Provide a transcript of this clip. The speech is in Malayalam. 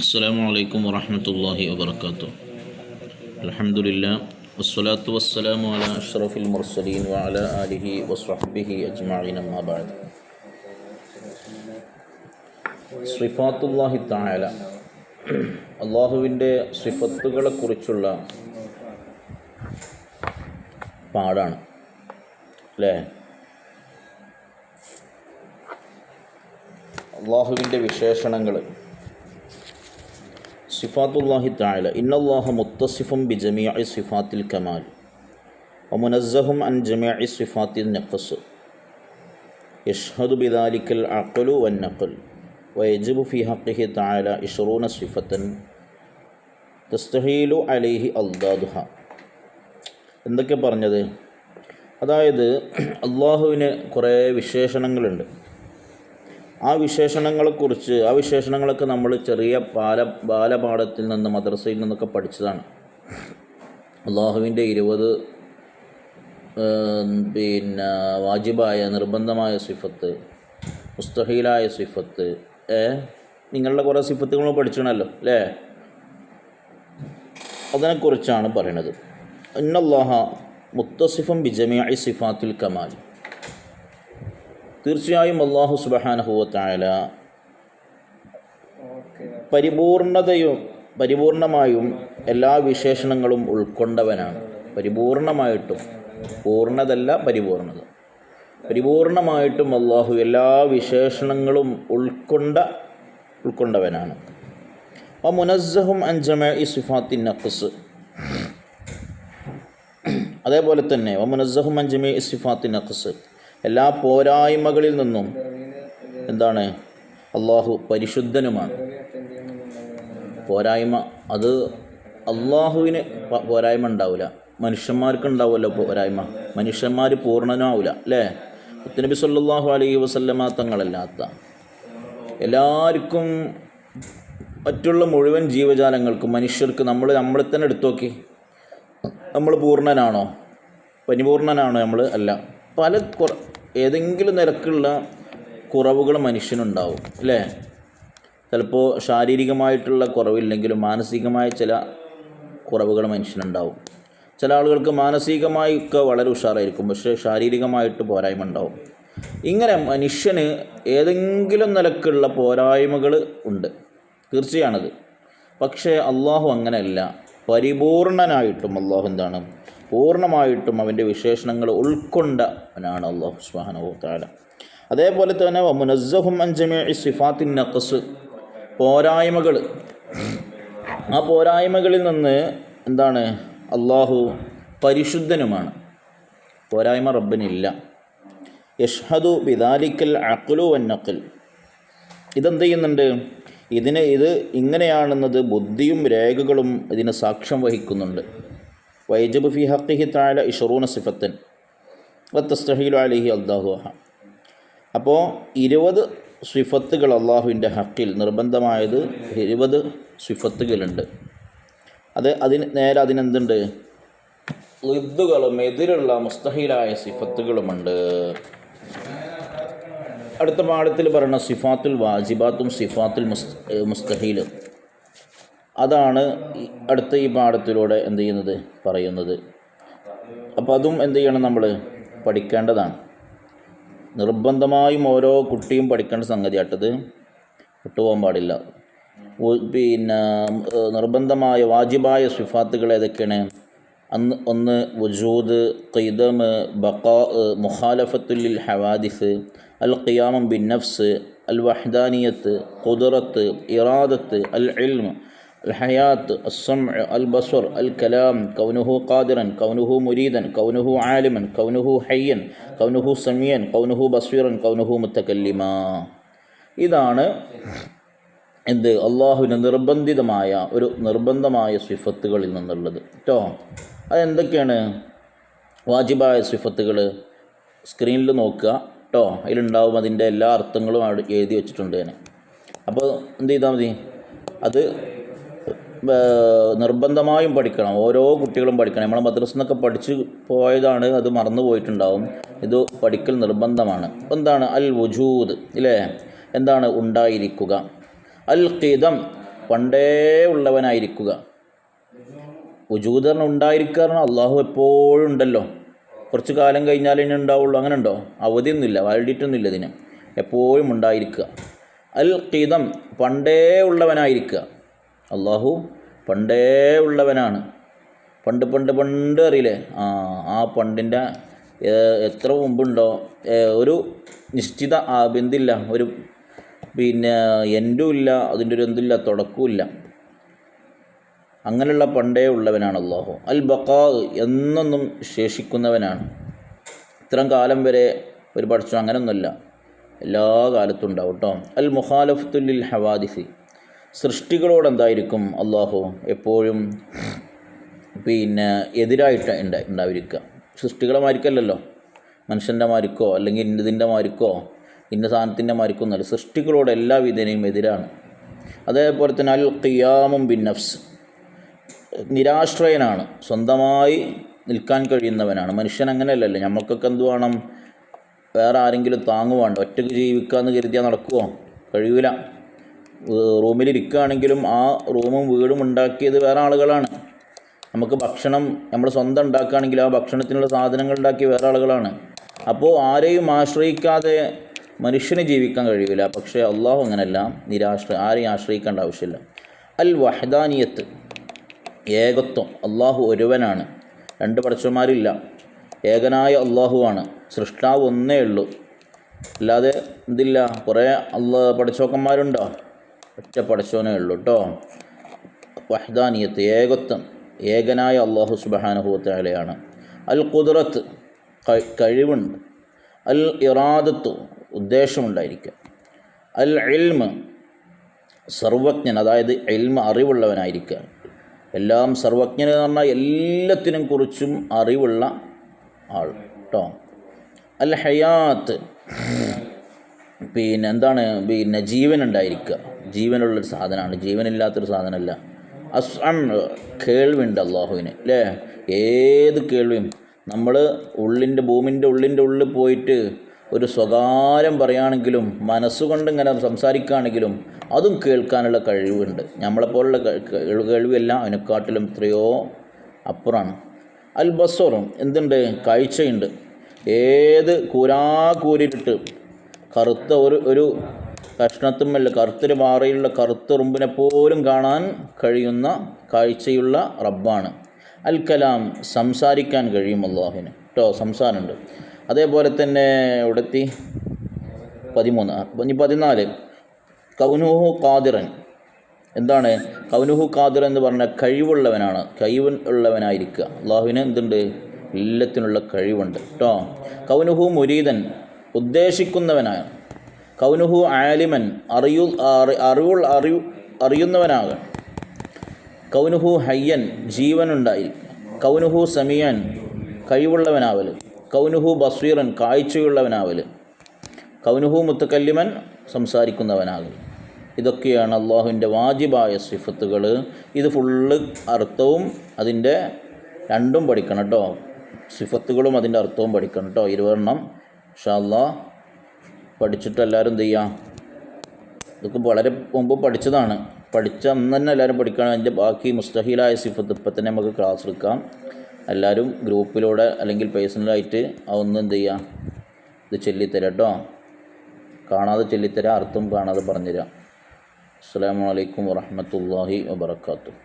അസ്സലാമു അലൈക്കും വറഹ്മത്തുള്ളാഹി വബറകാതുഹു. അൽഹംദുലില്ലാ വസ്സലാത്തു വസ്സലാമു അലാ അഷ്റഫിൽ മുർസലീൻ വഅലാ ആലിഹി വസ്വഹ്ബിഹി അജ്മഈൻ അമ്മാ ബഅദ്. സിഫാത്തുല്ലാഹി തആല, അള്ളാഹുവിൻ്റെ സിഫത്തുകളെക്കുറിച്ചുള്ള പാഠാണ് അല്ലേ? അള്ളാഹുവിൻ്റെ വിശേഷണങ്ങൾ. സിഫാത്തുല്ലാഹി തആല, ഇന്നല്ലാഹ മുത്തസിഫും ബിജമീഇ സിഫാത്തിൽ കമാൽ വമുനസ്സഹും അൻ ജമീഇ സിഫാത്തിൽ നഖ്സ് യഷ്ഹദു ബിദാലിക്കൽ അഖ്ലു വന്നഖൽ വയജിബു ഫി ഹഖ്ഖിഹി തആല 20 സിഫത്തൻ തസ്തഹീലു അലൈഹി അൽദാദുഹ. എന്തൊക്കെ പറഞ്ഞത്? അതായത് അള്ളാഹുവിന് കുറേ വിശേഷണങ്ങളുണ്ട്. ആ വിശേഷണങ്ങളൊക്കെ നമ്മൾ ചെറിയ ബാലപാഠത്തിൽ നിന്ന്, മദ്രസയിൽ നിന്നൊക്കെ പഠിച്ചതാണ്. അള്ളാഹുവിൻ്റെ 20 വാജിബായ നിർബന്ധമായ സിഫത്ത്, മുസ്തഹീലായ സിഫത്ത്, നിങ്ങളുടെ കുറേ സിഫത്തുകൾ പഠിച്ചണല്ലോ അല്ലേ? അതിനെക്കുറിച്ചാണ് പറയണത്. ഇന്നല്ലാഹ മുത്തസിഫും ബിജമീഇ സിഫാത്തുൽ കമാൽ, തീർച്ചയായും അല്ലാഹു സുബ്ഹാനഹു വ തആല പരിപൂർണമായും എല്ലാ വിശേഷണങ്ങളും ഉൾക്കൊണ്ടവനാണ്. പരിപൂർണമായിട്ടും, പൂർണ്ണതല്ല പരിപൂർണത, പരിപൂർണമായിട്ടും അല്ലാഹു എല്ലാ വിശേഷണങ്ങളും ഉൾക്കൊണ്ടവനാണ്. മുനസ്സഹും അൻ ജമീഇ സിഫാത്തിൻ നഖ്സ്, അതേപോലെ തന്നെ മുനസ്സഹും അൻ ജമീഇ സിഫാത്തിൻ നഖ്സ്, എല്ലാ പോരായ്മകളിൽ നിന്നും എന്താണ്? അള്ളാഹു പരിശുദ്ധനുമാണ്. പോരായ്മ അത് അള്ളാഹുവിന് പോരായ്മ ഉണ്ടാവില്ല, മനുഷ്യന്മാർക്ക് ഉണ്ടാവുമല്ലോ പോരായ്മ. മനുഷ്യന്മാർ പൂർണ്ണനാവില്ല അല്ലേ? നബി സല്ലല്ലാഹു അലൈഹി വസല്ലമ തങ്ങളല്ലാത്ത എല്ലാവർക്കും, മറ്റുള്ള മുഴുവൻ ജീവജാലങ്ങൾക്കും, മനുഷ്യർക്ക്, നമ്മളെ തന്നെ എടുത്തു നോക്കി, നമ്മൾ പൂർണ്ണനാണോ? പരിപൂർണനാണോ നമ്മൾ? അല്ല. ഏതെങ്കിലും നിരക്കുള്ള കുറവുകൾ മനുഷ്യനുണ്ടാവും അല്ലേ? ചിലപ്പോൾ ശാരീരികമായിട്ടുള്ള കുറവില്ലെങ്കിലും മാനസികമായ ചില കുറവുകൾ മനുഷ്യനുണ്ടാവും. ചില ആളുകൾക്ക് മാനസികമായി ഒക്കെ വളരെ ഉഷാറായിരിക്കും, പക്ഷേ ശാരീരികമായിട്ട് പോരായ്മ ഉണ്ടാവും. ഇങ്ങനെ മനുഷ്യന് ഏതെങ്കിലും നിലക്കുള്ള പോരായ്മകൾ ഉണ്ട്, തീർച്ചയാണത്. പക്ഷേ അള്ളാഹു അങ്ങനെയല്ല. പരിപൂർണനായിട്ടും അള്ളാഹു എന്താണ്? പൂർണ്ണമായിട്ടും അവൻ്റെ വിശേഷണങ്ങൾ ഉൾക്കൊണ്ടവനാണ് അല്ലാഹു സുബ്ഹാനഹു വ തആല. അതേപോലെ തന്നെ മുനസ്സഹും അൻ ജമീഇ സിഫാത്തിൻ നഖ്സ്, പോരായ്മകൾ, ആ പോരായ്മകളിൽ നിന്ന് എന്താണ്? അള്ളാഹു പരിശുദ്ധനുമാണ്. പോരായ്മ റബ്ബിനില്ല. യഷ്ഹദു ബിദാലിക്കൽ അഖ്ലു വന്നഖൽ, ഇതെന്ത് ചെയ്യുന്നുണ്ട്? ഇത് ഇങ്ങനെയാണെന്നത് ബുദ്ധിയും രേഖകളും ഇതിന് സാക്ഷ്യം വഹിക്കുന്നുണ്ട്. വയജിബു ഫി ഹഖ്ഖിഹി തആല 20 സിഫത്തൻ വതസ്തഹീലു അലൈഹി അൽദാദുഹ. അപ്പോൾ 20 സിഫത്തുകൾ അള്ളാഹുവിൻ്റെ ഹക്കിൽ നിർബന്ധമായത് 20 സിഫത്തുകളുണ്ട്. അതിനെന്തുണ്ട്? ളിദ്ദുകളും, എതിരുള്ള മുസ്തഹീലായ സിഫത്തുകളുമുണ്ട്. അടുത്ത പാഠത്തിൽ പറയുന്ന സിഫാത്തുൽ വാജിബാത്തും സിഫാത്തുൽ മുസ്തഹീൽ, അതാണ് അടുത്ത ഈ പാഠത്തിലൂടെ എന്ത് ചെയ്യുന്നത്? പറയുന്നത്. അപ്പോൾ അതും എന്ത് ചെയ്യണം? നമ്മൾ പഠിക്കേണ്ടതാണ്. നിർബന്ധമായും ഓരോ കുട്ടിയും പഠിക്കേണ്ട സംഗതിയാട്ടത്, വിട്ടുപോകാൻ പാടില്ല. നിർബന്ധമായ വാജിബായ സിഫാത്തുകൾ ഏതൊക്കെയാണ്? ഒന്ന് വുജൂദ്, ഖിദം, ബഖാ, മുഖാലഫത്തുൽ ലിൽ ഹവാദിസ്, അൽ ഖിയാമു ബിൻ നഫ്സ്, അൽ വഹ്ദാനിയത്ത്, ഖുദ്റത്ത്, ഇറാദത്ത്, അൽ ഇൽം, അൽ ഹയാത്ത്, അസ്സംഅ, അൽ ബസ്വർ, അൽ കലാം, കൗനുഹു ഖാദിറൻ, കൗനുഹു മുരീദൻ, കൗനുഹു ആലിമൻ, കൗനുഹു ഹയ്യൻ, കൗനുഹു സമീഅൻ, കൗനുഹു ബസ്വീറൻ, കൗനുഹു മുത്തകല്ലിമാ. ഇതാണ് എന്ത്? അള്ളാഹുവിന് നിർബന്ധമായ സിഫത്തുകളിൽ നിന്നുള്ളത് കേട്ടോ. അതെന്തൊക്കെയാണ് വാജിബായ സിഫത്തുകൾ? സ്ക്രീനിൽ നോക്കുക കേട്ടോ, അതിലുണ്ടാവും അതിൻ്റെ എല്ലാ അർത്ഥങ്ങളും അവിടെ എഴുതി വെച്ചിട്ടുണ്ട് ഞാൻ. അപ്പോൾ എന്ത് ചെയ്താൽ മതി? അത് നിർബന്ധമായും പഠിക്കണം. ഓരോ കുട്ടികളും പഠിക്കണം. നമ്മളെ മദ്രസയിൽ നിന്നൊക്കെ പഠിച്ച് പോയതാണ്, അത് മറന്നു പോയിട്ടുണ്ടാവും. ഇത് പഠിക്കൽ നിർബന്ധമാണ്. എന്താണ് അൽ വുജൂദ്? ഇല്ലേ? എന്താണ് ഉണ്ടായിരിക്കുക. അൽ ഖിദം പണ്ടേ ഉള്ളവനായിരിക്കുക. വുജൂദ് ഉണ്ടായിരിക്കുക അള്ളാഹു എപ്പോഴും ഉണ്ടല്ലോ. കുറച്ച് കാലം കഴിഞ്ഞാൽ ഇനി ഉണ്ടാവുള്ളൂ, അങ്ങനെ ഉണ്ടോ? അവധിയൊന്നുമില്ല, വാലിഡിറ്റൊന്നുമില്ല ഇതിന്. എപ്പോഴും ഉണ്ടായിരിക്കുക. അൽ ഖിദം പണ്ടേ ഉള്ളവനായിരിക്കുക. അള്ളാഹു പണ്ടേ ഉള്ളവനാണ്. പണ്ട് പണ്ട് പണ്ട് അറിയില്ലേ, ആ പണ്ടിൻ്റെ എത്ര മുമ്പുണ്ടോ, ഒരു നിശ്ചിത ബന്ധില്ല, ഒരു എൻഡും ഇല്ല, അതിൻ്റെ ഒരു എന്തില്ല, തുടക്കമില്ല. അങ്ങനെയുള്ള പണ്ടേ ഉള്ളവനാണ് അള്ളാഹു. അൽ ബഖാ എന്നൊന്നും ശേഷിക്കുന്നവനാണ്. ഇത്രയും കാലം വരെ ഒരു പഠിച്ചു അങ്ങനെയൊന്നുമല്ല, എല്ലാ കാലത്തും ഉണ്ടാവും കേട്ടോ. അൽ മുഖാലഫത്തുൽ ഹവാദിസി സൃഷ്ടികളോട് എന്തായിരിക്കും അള്ളാഹു എപ്പോഴും എതിരായിട്ട് ഉണ്ടായിരിക്കുക. സൃഷ്ടികളെ മാരിക്കല്ലല്ലോ, മനുഷ്യൻ്റെ മാരിക്കോ അല്ലെങ്കിൽ ഇന്നതിൻ്റെ മാരിക്കോ ഇന്ന സാധനത്തിൻ്റെ മാരിക്കോ എന്നല്ല, സൃഷ്ടികളോട് എല്ലാ വിധേനയും എതിരാണ്. അതേപോലെ തന്നെ അൽ ഖിയാമും ബിൻ നഫ്സ് നിരാശ്രയനാണ്, സ്വന്തമായി നിൽക്കാൻ കഴിയുന്നവനാണ്. മനുഷ്യൻ അങ്ങനെയല്ലല്ലോ, നമ്മൾക്കൊക്കെ എന്ത് വേണം, വേറെ ആരെങ്കിലും താങ്ങുവാണ്ട് ഒറ്റയ്ക്ക് ജീവിക്കാമെന്ന് കരുതിയാൽ നടക്കുമോ? കഴിയൂല. റൂമിലിരിക്കുകയാണെങ്കിലും ആ റൂമും വീടും ഉണ്ടാക്കിയത് വേറെ ആളുകളാണ്. നമുക്ക് ഭക്ഷണം നമ്മൾ സ്വന്തം ഉണ്ടാക്കുകയാണെങ്കിൽ ആ ഭക്ഷണത്തിനുള്ള സാധനങ്ങൾ ഉണ്ടാക്കിയ വേറെ ആളുകളാണ്. അപ്പോൾ ആരെയും ആശ്രയിക്കാതെ മനുഷ്യന് ജീവിക്കാൻ കഴിയില്ല. പക്ഷേ അള്ളാഹു അങ്ങനെയല്ല, ആരെയും ആശ്രയിക്കേണ്ട ആവശ്യമില്ല. അൽ വഹദാനിയത്ത് ഏകത്വം, അള്ളാഹു ഒരുവനാണ്, രണ്ട് പടച്ചവന്മാരില്ല, ഏകനായ അള്ളാഹുവാണ്. സൃഷ്ടാവ് ഒന്നേ ഉള്ളൂ, അല്ലാതെ ഇതില്ല കുറേ പടച്ചോക്കന്മാരുണ്ടോ? ഒറ്റ പടച്ചോനേ ഉള്ളൂ കേട്ടോ. വഹദാനിയത്ത് ഏകത്വം, ഏകനായ അള്ളാഹു സുബ്ഹാനഹു വ തആലയാണ്. അൽ ഖുദ്റത്ത് കഴിവുണ്ട്. അൽ ഇറാദത്ത് ഉദ്ദേശമുണ്ടായിരിക്കുക. അൽ ഇൽമ് സർവജ്ഞൻ, അതായത് ഇൽമ് അറിവുള്ളവനായിരിക്കുക. എല്ലാം സർവജ്ഞൻ എന്ന് പറഞ്ഞാൽ എല്ലാത്തിനും കുറിച്ചും അറിവുള്ള ആൾ കേട്ടോ. അൽ ഹയാത്ത് എന്താണ് ജീവനുണ്ടായിരിക്കുക. ജീവനുള്ളൊരു സാധനമാണ്, ജീവനില്ലാത്തൊരു സാധനമല്ല. അസ്അം കേൾവിയുണ്ട് അള്ളാഹുവിന് അല്ലേ, ഏത് കേൾവിയും. നമ്മൾ ഭൂമിൻ്റെ ഉള്ളിൽ പോയിട്ട് ഒരു സ്വകാര്യം പറയുകയാണെങ്കിലും മനസ്സുകൊണ്ട് ഇങ്ങനെ സംസാരിക്കുകയാണെങ്കിലും അതും കേൾക്കാനുള്ള കഴിവുണ്ട്. നമ്മളെപ്പോലുള്ള കേൾവിയല്ല, അതിനെക്കാട്ടിലും എത്രയോ അപ്പുറമാണ്. അൽ ബസ്വറും എന്തുണ്ട്, കാഴ്ചയുണ്ട്. ഏത് കൂരിട്ട് കറുത്ത ഒരു കഷ്ണത്തുമല്ല, കറുത്തൊരു പാറയിലുള്ള കറുത്തുറുമ്പിനെ പോലും കാണാൻ കഴിയുന്ന കാഴ്ചയുള്ള റബ്ബാണ്. അൽ കലാം സംസാരിക്കാൻ കഴിയും അള്ളാഹുവിന് കേട്ടോ, സംസാരമുണ്ട്. അതേപോലെ തന്നെ ഇവിടെത്തി 13. 14 കൗനുഹു ഖാദിറൻ. എന്താണ് കൗനുഹു ഖാദിർ എന്ന് പറഞ്ഞാൽ കഴിവുള്ളവനാണ്, കഴിവുള്ളവനായിരിക്കുക. അള്ളാഹുവിന് എന്തുണ്ട്, എല്ലാത്തിനുള്ള കഴിവുണ്ട് കേട്ടോ. കൗനുഹു മുരീദൻ ഉദ്ദേശിക്കുന്നവനാണ്. കൗനുഹു ആലിമൻ അറിയുന്നവനാകാൻ. കൗനുഹു ഹയ്യൻ ജീവനുണ്ടായിരിക്കുക. കൗനുഹു സമീയൻ കഴിവുള്ളവനാവൽ. കൗനുഹു ബസ്വീറൻ കാഴ്ചയുള്ളവനാവൽ. കൗനുഹു മുത്തക്കല്ലിമൻ സംസാരിക്കുന്നവനാകൽ. ഇതൊക്കെയാണ് അള്ളാഹുവിൻ്റെ വാജിബായ സിഫത്തുകൾ. ഇത് ഫുള്ള് അർത്ഥവും അതിൻ്റെ രണ്ടും പഠിക്കണം കേട്ടോ, സിഫത്തുകളും അതിൻ്റെ അർത്ഥവും പഠിക്കണം കേട്ടോ. 20 എണ്ണം ഇൻഷാ അല്ലാഹ് പഠിച്ചിട്ട് എല്ലാവരും എന്ത് ചെയ്യുക, ഇതൊക്കെ വളരെ മുമ്പ് പഠിച്ചതാണ്, പഠിച്ച അന്ന് തന്നെ എല്ലാവരും പഠിക്കണം. അതിൻ്റെ ബാക്കി മുസ്തഹീലായ സിഫത്ത് ഇപ്പം തന്നെ നമുക്ക് ക്ലാസ് എടുക്കാം. എല്ലാവരും ഗ്രൂപ്പിലൂടെ അല്ലെങ്കിൽ പേഴ്സണലായിട്ട് അതൊന്നും എന്ത് ചെയ്യുക, ഇത് ചൊല്ലിത്തരാം കേട്ടോ. കാണാതെ ചൊല്ലിത്തരാം, അർത്ഥം കാണാതെ പറഞ്ഞുതരാം. അസ്സലാമു അലൈക്കും വറഹ്മത്തുള്ളാഹി വബറകാതുഹു.